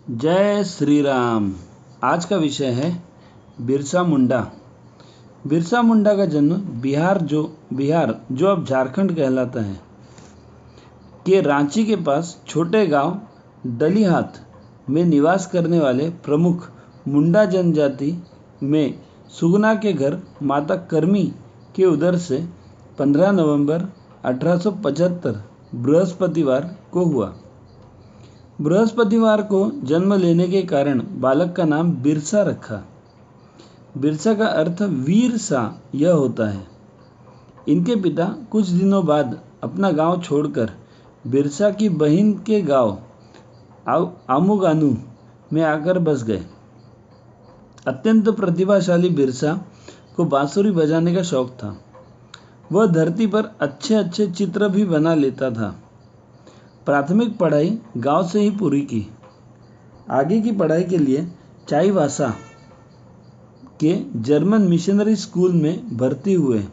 जय श्री राम। आज का विषय है बिरसा मुंडा। बिरसा मुंडा का जन्म बिहार जो अब झारखंड कहलाता है के रांची के पास छोटे गांव डलीहाथ में निवास करने वाले प्रमुख मुंडा जनजाति में सुगना के घर माता करमी के उदर से 15 नवंबर 1875 बृहस्पतिवार को हुआ। बृहस्पतिवार को जन्म लेने के कारण बालक का नाम बिरसा रखा। बिरसा का अर्थ वीर सा यह होता है। इनके पिता कुछ दिनों बाद अपना गांव छोड़कर बिरसा की बहन के गांव आमुगानू में आकर बस गए। अत्यंत प्रतिभाशाली बिरसा को बांसुरी बजाने का शौक था। वह धरती पर अच्छे अच्छे चित्र भी बना लेता था। प्राथमिक पढ़ाई गांव से ही पूरी की। आगे की पढ़ाई के लिए चाईबासा के जर्मन मिशनरी स्कूल में भर्ती हुए,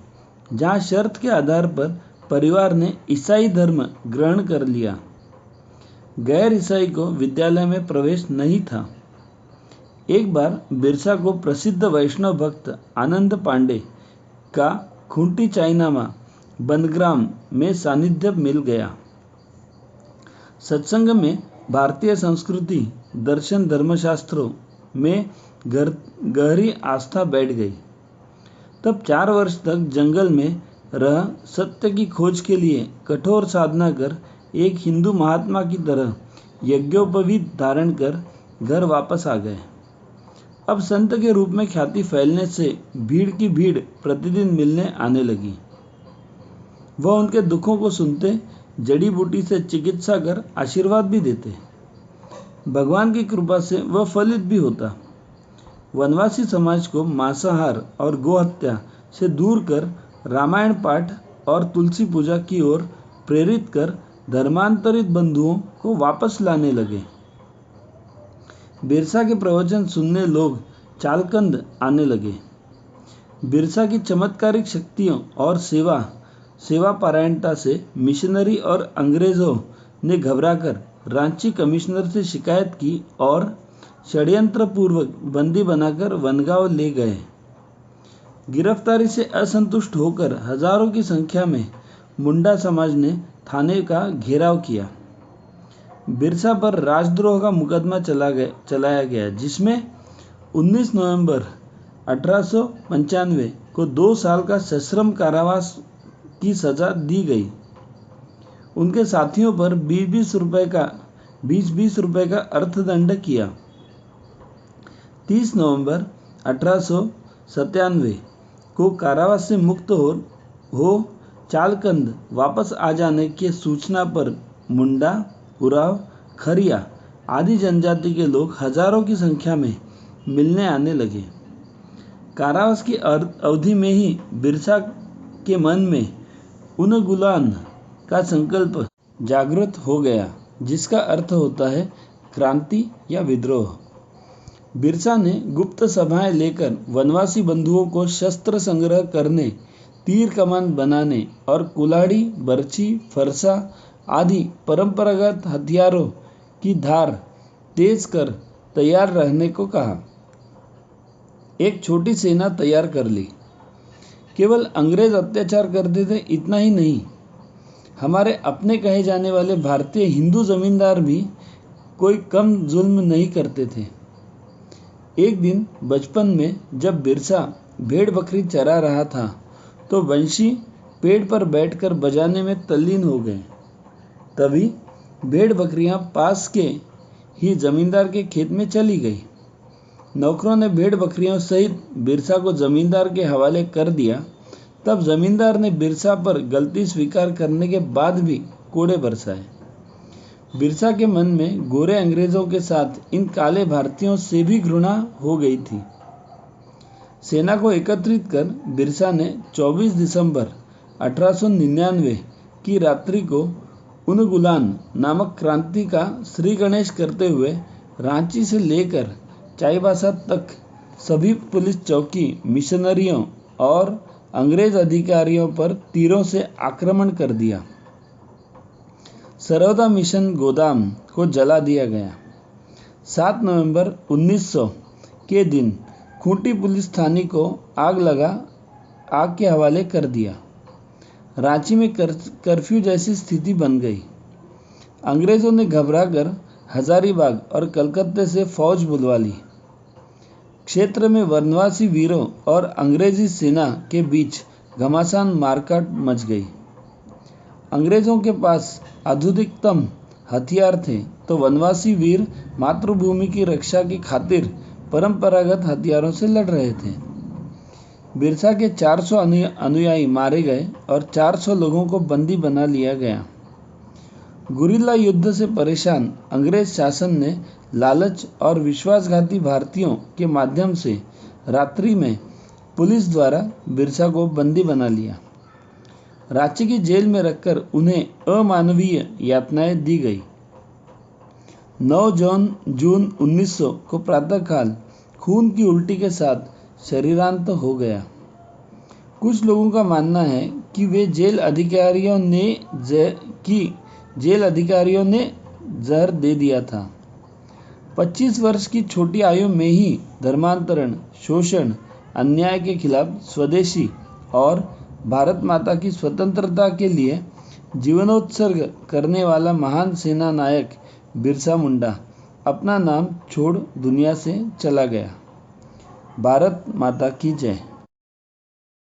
जहां शर्त के आधार पर परिवार ने ईसाई धर्म ग्रहण कर लिया। गैर ईसाई को विद्यालय में प्रवेश नहीं था। एक बार बिरसा को प्रसिद्ध वैष्णव भक्त आनंद पांडे का खूंटी चाईनामा बंदग्राम में सानिध्य मिल गया। सत्संग में भारतीय संस्कृति, दर्शन, धर्मशास्त्रों में गहरी आस्था बैठ गई। तब 4 वर्ष तक जंगल में रह सत्य की खोज के लिए कठोर साधना कर एक हिंदू महात्मा की तरह यज्ञोपवीत धारण कर घर वापस आ गए। अब संत के रूप में ख्याति फैलने से भीड़ की भीड़ प्रतिदिन मिलने आने लगी। वह उनके दुखों को सुनते, जड़ी बूटी से चिकित्सा कर आशीर्वाद भी देते। भगवान की कृपा से वह फलित भी होता। वनवासी समाज को मांसाहार और गोहत्या से दूर कर रामायण पाठ और तुलसी पूजा की ओर प्रेरित कर धर्मांतरित बंधुओं को वापस लाने लगे। बिरसा के प्रवचन सुनने लोग चालकंद आने लगे। बिरसा की चमत्कारिक शक्तियों और सेवा परायणता से मिशनरी और अंग्रेजों ने घबराकर रांची कमिश्नर से शिकायत की और षड्यंत्र पूर्वक बंदी बनाकर वनगांव ले गए। गिरफ्तारी से असंतुष्ट होकर हजारों की संख्या में मुंडा समाज ने थाने का घेराव किया। बिरसा पर राजद्रोह का मुकदमा चलाया गया, जिसमें 19 नवंबर 1895 को 2 साल का सश्रम कारावास की सजा दी गई। उनके साथियों पर 20-20 रुपए का अर्थदंड किया। 30 नवंबर 1897 को कारावास से मुक्त हो चालकंद वापस आ जाने की सूचना पर मुंडा, उराव, खरिया आदि जनजाति के लोग हजारों की संख्या में मिलने आने लगे। कारावास की अवधि में ही बिरसा के मन में उनगुलान का संकल्प जागृत हो गया, जिसका अर्थ होता है क्रांति या विद्रोह। बिरसा ने गुप्त सभाएं लेकर वनवासी बंधुओं को शस्त्र संग्रह करने, तीर कमान बनाने और कुल्हाड़ी, बर्छी, फरसा आदि परंपरागत हथियारों की धार तेज कर तैयार रहने को कहा। एक छोटी सेना तैयार कर ली। केवल अंग्रेज अत्याचार करते थे इतना ही नहीं, हमारे अपने कहे जाने वाले भारतीय हिंदू जमींदार भी कोई कम जुल्म नहीं करते थे। एक दिन बचपन में जब बिरसा भेड़ बकरी चरा रहा था, तो वंशी पेड़ पर बैठकर बजाने में तल्लीन हो गए। तभी भेड़ बकरियां पास के ही जमींदार के खेत में चली गई। नौकरों ने भेड़ बकरियों सहित बिरसा को जमींदार के हवाले कर दिया। तब जमींदार ने बिरसा पर गलती स्वीकार करने के बाद भी कोड़े बरसाए। बिरसा के मन में गोरे अंग्रेजों के साथ इन काले भारतीयों से भी घृणा हो गई थी। सेना को एकत्रित कर बिरसा ने 24 दिसंबर 1899 की रात्रि को उनगुलान नामक क्रांति का श्री गणेश करते हुए रांची से लेकर चाईबासा तक सभी पुलिस चौकी, मिशनरियों और अंग्रेज अधिकारियों पर तीरों से आक्रमण कर दिया। सरौदा मिशन गोदाम को जला दिया गया। 7 नवंबर 1900 के दिन खूंटी पुलिस थाने को आग के हवाले कर दिया। रांची में कर्फ्यू जैसी स्थिति बन गई। अंग्रेजों ने घबराकर हजारीबाग और कलकत्ते से फौज बुलवा ली। क्षेत्र में वनवासी वीरों और अंग्रेजी सेना के बीच घमासान मारकाट मच गई। अंग्रेजों के पास आधुनिकतम हथियार थे तो वनवासी वीर मातृभूमि की रक्षा की खातिर परंपरागत हथियारों से लड़ रहे थे। बिरसा के 400 अनुयायी मारे गए और 400 लोगों को बंदी बना लिया गया। गुरिल्ला युद्ध से परेशान अंग्रेज शासन ने लालच और विश्वासघाती भारतीयों के माध्यम से रात्रि में पुलिस द्वारा बिरसा को बंदी बना लिया। रांची की जेल में रखकर उन्हें अमानवीय यातनाएं दी गई। 9 जून 1900 को प्रातःकाल खून की उल्टी के साथ शरीरांत हो गया। कुछ लोगों का मानना है कि जेल अधिकारियों ने जहर दे दिया था। 25 वर्ष की छोटी आयु में ही धर्मांतरण, शोषण, अन्याय के खिलाफ स्वदेशी और भारत माता की स्वतंत्रता के लिए जीवनोत्सर्ग करने वाला महान सेना नायक बिरसा मुंडा अपना नाम छोड़ दुनिया से चला गया। भारत माता की जय।